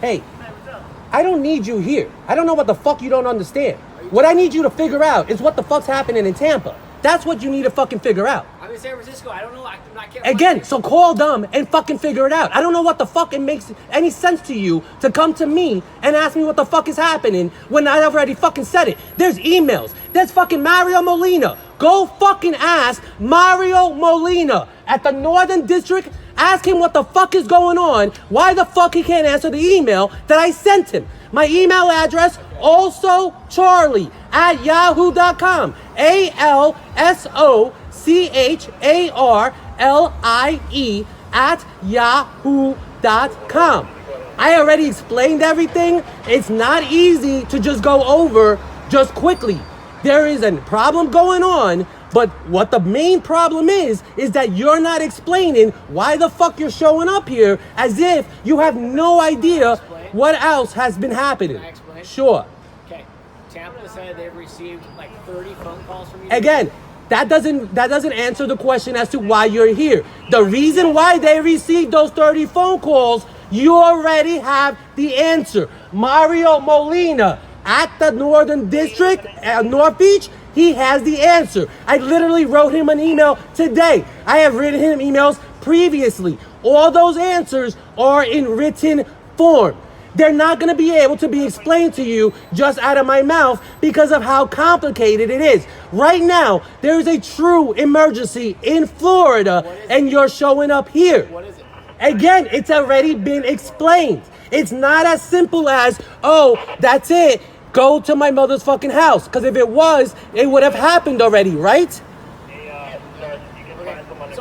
Hey, I don't need you here. I don't know what the fuck you don't understand. What I need you to figure out is what the fuck's happening in Tampa. That's what you need to fucking figure out. I'm in San Francisco. I don't know. I can't. Again, so call them and fucking figure it out. I don't know what the fuck it makes any sense to you to come to me and ask me what the fuck is happening when I already fucking said it. There's emails. There's fucking Mario Molina. Go fucking ask Mario Molina at the Northern District. Ask him what the fuck is going on. Why the fuck he can't answer the email that I sent him. My email address, also Charlie at yahoo.com. ALSOCHARLIE at yahoo.com. I already explained everything. It's not easy to just go over just quickly. There is a problem going on, but what the main problem is that you're not explaining why the fuck you're showing up here as if you have no idea what else has been happening. Can I explain? Sure. Okay. Tampa said they've received like 30 phone calls from you. Again, that doesn't answer the question as to why you're here. The reason why they received those 30 phone calls, you already have the answer. Mario Molina at the Northern District, North Beach, he has the answer. I literally wrote him an email today. I have written him emails previously. All those answers are in written form. They're not going to be able to be explained to you just out of my mouth because of how complicated it is. Right now, there is a true emergency in Florida, and you're showing up here. What is it? Again, it's already been explained. It's not as simple as, oh, that's it. Go to my mother's fucking house. Because if it was, it would have happened already, right? So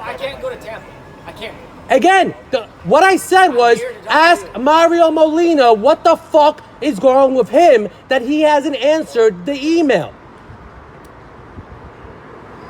I can't go to Tampa. I can't. Again, what I said was, ask Mario Molina what the fuck is wrong with him that he hasn't answered the email.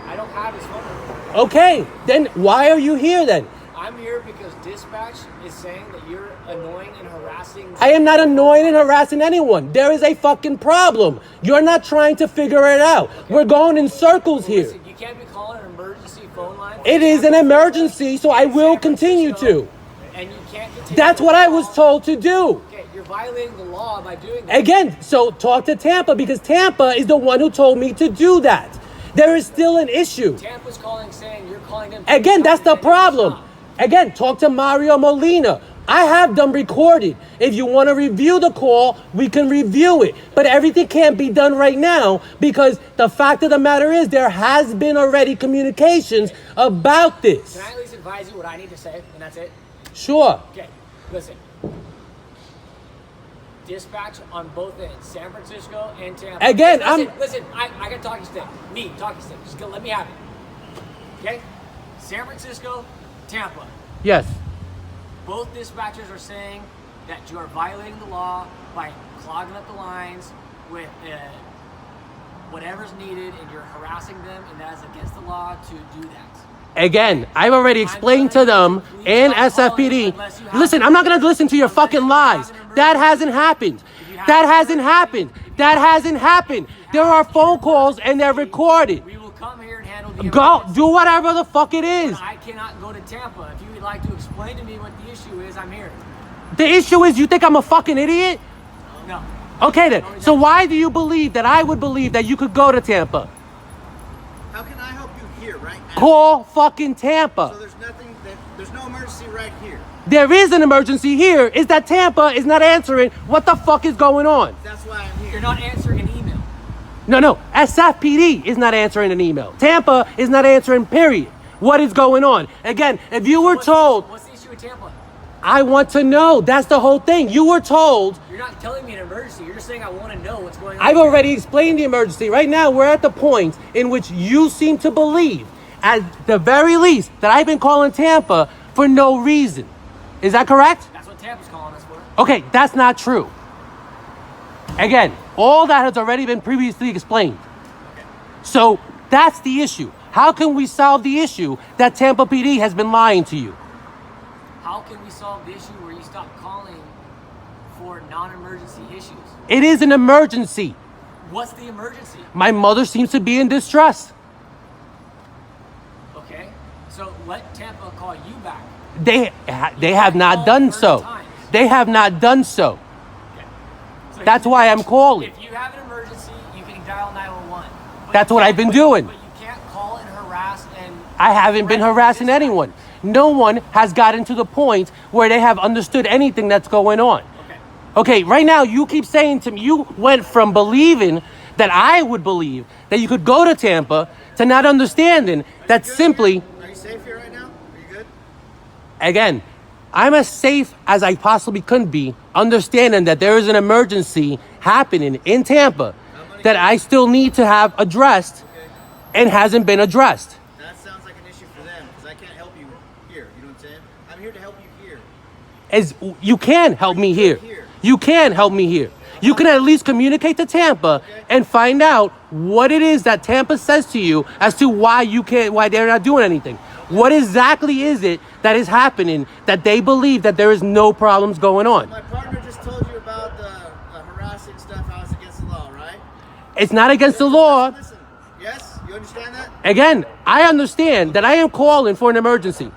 I don't have his phone number. Okay, then why are you here then? I'm here because dispatch is saying that you're annoying and harassing. I am not annoying and harassing anyone. There is a fucking problem. You're not trying to figure it out. Okay. We're going in circles here. Listen, you can't be calling an emergency phone line. It is an emergency, so I will continue to. And you can't continue. That's what I was told to do. Okay, you're violating the law by doing that. Again, so talk to Tampa because Tampa is the one who told me to do that. There is still an issue. Tampa's calling saying you're calling them. Again, that's the problem. Again, talk to Mario Molina. I have them recorded. If you want to review the call, we can review it. But everything can't be done right now because the fact of the matter is there has been already communications about this. Can I at least advise you what I need to say, and that's it? Sure. Okay, listen. Dispatch on both ends, San Francisco and Tampa. Again, Listen, I got talking stick. Me, talking stick. Just let me have it. Okay? San Francisco, Tampa. Yes. Both dispatchers are saying that you are violating the law by clogging up the lines with whatever's needed, and you're harassing them, and that is against the law to do that. Again, I've already explained to them and SFPD. Listen, I'm not going to listen to your fucking lies. That hasn't happened. That hasn't happened. That hasn't happened. There are phone calls and they're recorded. We will come here and handle the Go, do whatever the fuck it is. I cannot go to Tampa. If you would like to explain to me what the issue is, I'm here. The issue is you think I'm a fucking idiot? No. Okay then. So why do you believe that I would believe that you could go to Tampa? How can I help you here right now? Call fucking Tampa. So there's no emergency right here. There is an emergency here. Is that Tampa is not answering what the fuck is going on? That's why I'm here. You're not answering an email. No. SFPD is not answering an email. Tampa is not answering, period. What is going on? Again, if you were told... What's the issue with Tampa? I want to know. That's the whole thing. You were told... You're not telling me an emergency. You're just saying I want to know what's going on. I've already explained the emergency. Right now, we're at the point in which you seem to believe, at the very least, that I've been calling Tampa for no reason. Is that correct? That's what Tampa's calling us for. Okay, that's not true. Again, all that has already been previously explained. Okay. So that's the issue. How can we solve the issue that Tampa PD has been lying to you? How can we solve the issue where you stop calling for non-emergency issues? It is an emergency. What's the emergency? My mother seems to be in distress. Okay, so let Tampa call you back. They have not done so. They have not done so. Okay. So That's why I'm calling. If you have an emergency, you can dial 911. But That's you what can't- I've been doing. But you can't call and harass and... I haven't been harassing anyone. No one has gotten to the point where they have understood anything that's going on. Okay, right now you keep saying to me, you went from believing that I would believe that you could go to Tampa to not understanding that simply, Are you safe here right now? Are you good? again, I'm as safe as I possibly could be, understanding that there is an emergency happening in Tampa that I still need to have addressed and hasn't been addressed. That sounds like an issue for them because I can't help you here. You know what I'm saying? I'm here to help you here. As you can help me here. You can help me here. You can at least communicate to Tampa and find out what it is that Tampa says to you as to why they're not doing anything. What exactly is it that is happening that they believe that there is no problems going on? My partner just told you about the harassing stuff, how it's against the law, right? It's not against the law. Listen. Yes? You understand that? Again, I understand that I am calling for an emergency.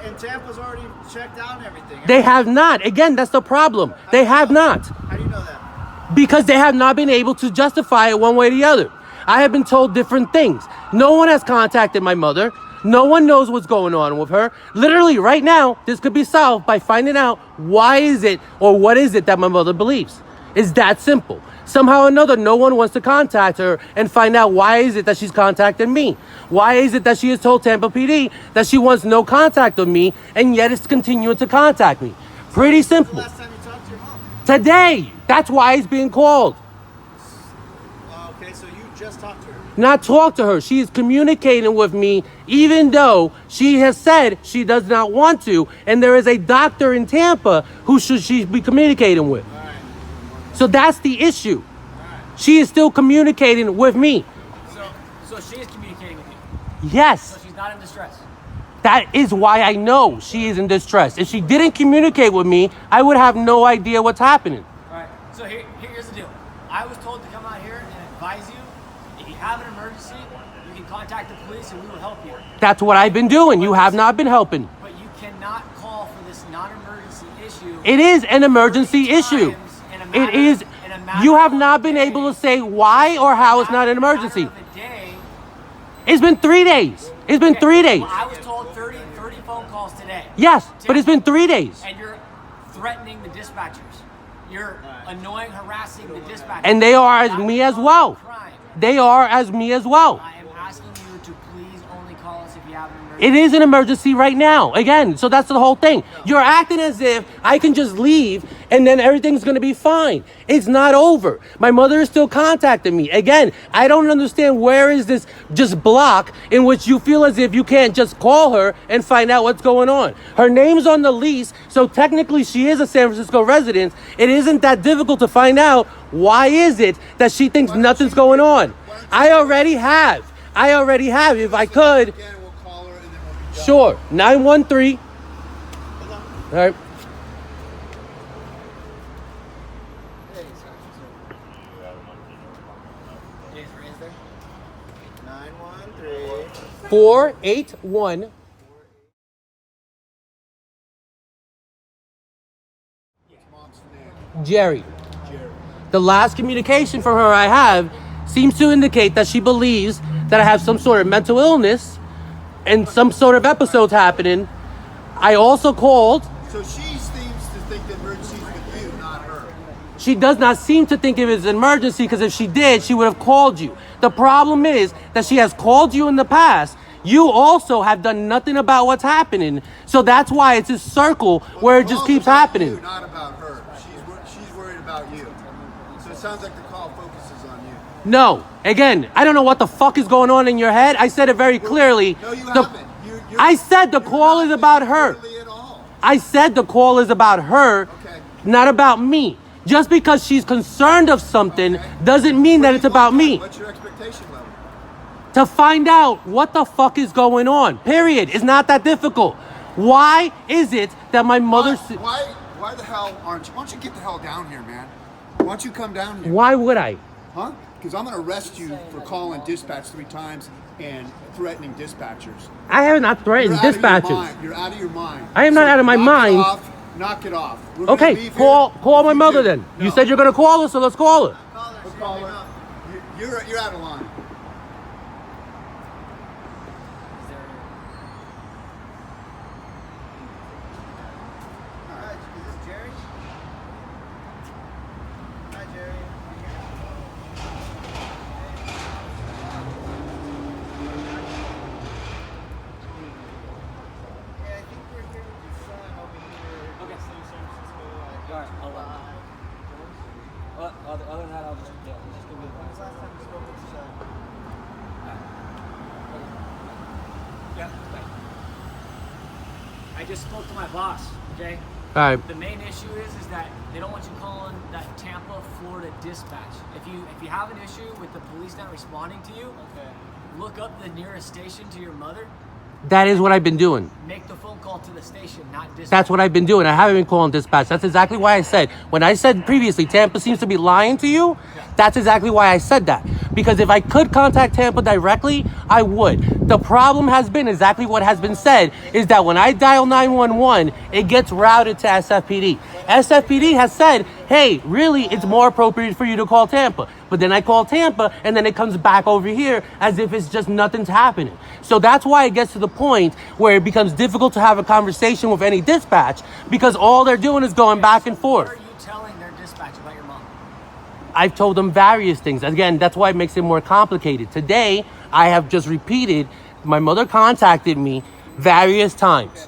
And Tampa's already checked out and everything. They have not. Again, that's the problem. They have not. How do you know that? Because they have not been able to justify it one way or the other. I have been told different things. No one has contacted my mother. No one knows what's going on with her. Literally, right now, this could be solved by finding out why is it or what is it that my mother believes. It's that simple. Somehow or another, no one wants to contact her and find out why is it that she's contacting me. Why is it that she has told Tampa PD that she wants no contact with me and yet is continuing to contact me? Pretty simple. Last time you talked to your mom. Today. That's why it's being called. Okay, so you just talked to her. Not talk to her. She is communicating with me even though she has said she does not want to. And there is a doctor in Tampa who should she be communicating with. All right. So that's the issue. She is still communicating with me. So she is communicating with you. Yes. So she's not in distress. That is why I know she is in distress. If she didn't communicate with me, I would have no idea what's happening. All right. So here's the deal. I was told to come out here and advise you. If you have an emergency, you can contact the police and we will help you. That's what I've been doing. You have not been helping. But you cannot call for this non-emergency issue. It is an emergency issue. It is. You have not been able to say why or how it's not an emergency. It's been 3 days. It's been 3 days. Well, I was told 30 phone calls today. Yes, but it's been 3 days. And you're threatening the dispatchers. You're annoying, harassing the dispatchers. And they are as me as well. Crime. They are as me as well. I am asking you to please only call us if you have an emergency. It is an emergency right now. Again, so that's the whole thing. You're acting as if I can just leave and then everything's going to be fine. It's not over. My mother is still contacting me. Again, I don't understand where is this just block in which you feel as if you can't just call her and find out what's going on. Her name's on the lease, so technically she is a San Francisco resident. It isn't that difficult to find out why is it that she thinks nothing's going on. I already have. If I could. Sure. 913. All right. Is there? 913. 481. Jerry. The last communication from her I have seems to indicate that she believes that I have some sort of mental illness and some sort of episodes happening. I also called. So she seems to think the emergency is with you, not her. She does not seem to think it is an emergency because if she did, she would have called you. The problem is that she has called you in the past. You also have done nothing about what's happening. So that's why it's this circle where it just keeps happening. You, not about her. She's worried about you. So it sounds like the call focuses on you. No. Again, I don't know what the fuck is going on in your head. I said it very clearly. No, you haven't. I said the call is about her. At all. I said the call is about her, Okay. not about me. Just because she's concerned of something doesn't mean that it's about me. What's your expectation level? To find out what the fuck is going on. Period. It's not that difficult. Why is it that my mother... Why the hell aren't you? Why don't you get the hell down here, man? Why don't you come down here? Why would I? Huh? Because I'm going to arrest you for calling dispatch 3 times and threatening dispatchers. I have not threatened dispatchers. You're out of your mind. I am not out of my mind. knock it off. We're gonna Okay, leave call here. my If you mother do- then. No. You said you're gonna call her, so let's call her. Call her. We'll She call hung her. up. You're out of line. Hi, is this Jerry? Hi, Jerry. Yeah, I think we're here with your son over here. Okay. San Francisco. Alright, other than that, I'll just go When was the last time you spoke with your son? I just spoke to my boss, okay? All right. The main issue is that they don't want you calling that Tampa, Florida dispatch. If you have an issue with the police not responding to you, look up the nearest station to your mother. That is what I've been doing. Make the phone call to the station, not dispatch. That's what I've been doing. I haven't been calling dispatch. That's exactly why I said, when I said previously, Tampa seems to be lying to you, that's exactly why I said that. Because if I could contact Tampa directly, I would. The problem has been exactly what has been said, is that when I dial 911, it gets routed to SFPD. SFPD has said, hey, really, it's more appropriate for you to call Tampa. But then I call Tampa, and then it comes back over here as if it's just nothing's happening. So that's why it gets to the point where it becomes difficult to have a conversation with any dispatch, because all they're doing is going back and What forth. are you telling their dispatch about your mom? I've told them various things. Again, that's why it makes it more complicated. Today, I have just repeated, my mother contacted me various times.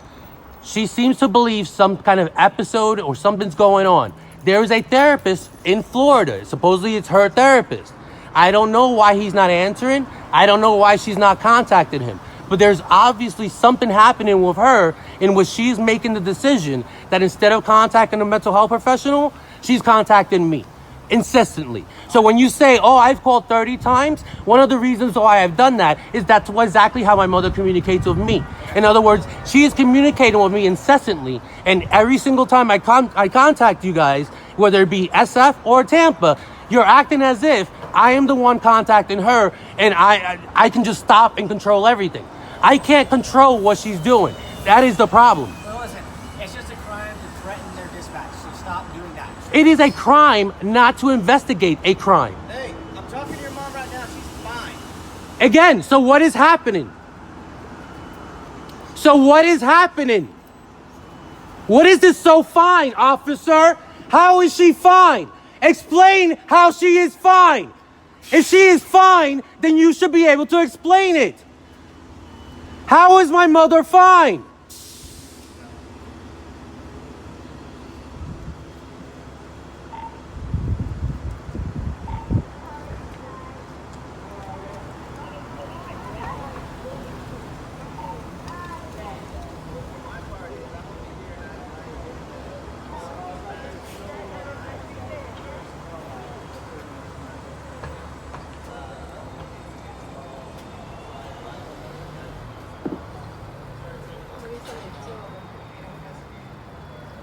She seems to believe some kind of episode or something's going on. There is a therapist in Florida. Supposedly it's her therapist. I don't know why he's not answering. I don't know why she's not contacting him. But there's obviously something happening with her in which she's making the decision that instead of contacting a mental health professional, she's contacting me incessantly. So when you say, oh, I've called 30 times, one of the reasons why I've done that is that's exactly how my mother communicates with me. In other words, she is communicating with me incessantly, and every single time I contact you guys, whether it be SF or Tampa, you're acting as if I am the one contacting her, and I can just stop and control everything. I can't control what she's doing. That is the problem. Well, listen, it's just a crime to threaten their dispatch, so stop doing that. It is a crime not to investigate a crime. Hey, I'm talking to your mom right now. She's fine. Again, so what is happening? So what is happening? What is this so fine, officer? How is she fine? Explain how she is fine. If she is fine, then you should be able to explain it. How is my mother fine?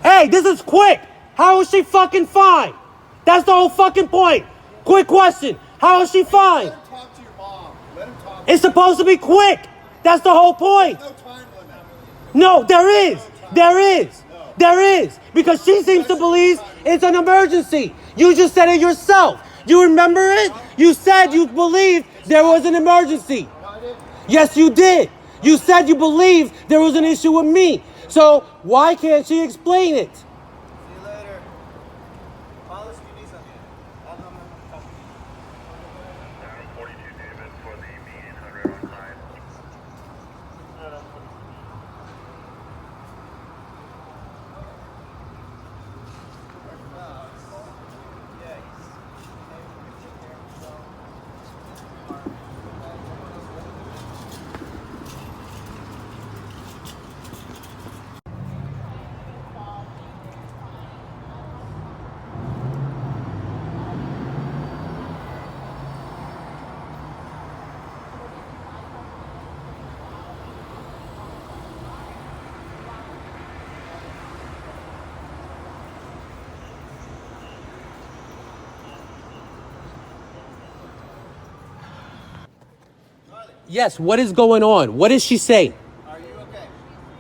Hey, this is quick. How is she fucking fine? That's the whole fucking point. Quick question. How is she fine? Let him talk to your mom. Let him talk. It's supposed to be quick. That's the whole point. No time limit. No, there is. There is. There is. Because she seems to believe it's an emergency. You just said it yourself. You remember it? You said you believed there was an emergency. Yes, you did. You said you believed there was an issue with me. So why can't she explain it? See you later. Call us if you need something. I'll come and talk. 42 David for the B800 on time. Yes, what is going on? What is she saying? Are you okay?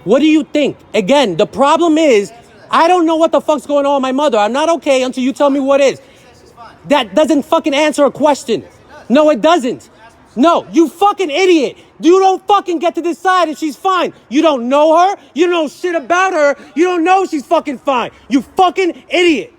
What do you think? Again, the problem is, Answer that. I don't know what the fuck's going on with my mother. I'm not okay until you tell me what is. She's fine. That doesn't fucking answer a question. No, it doesn't. No, you fucking idiot. You don't fucking get to decide if she's fine. You don't know her. You don't know shit about her. You don't know she's fucking fine. You fucking idiot.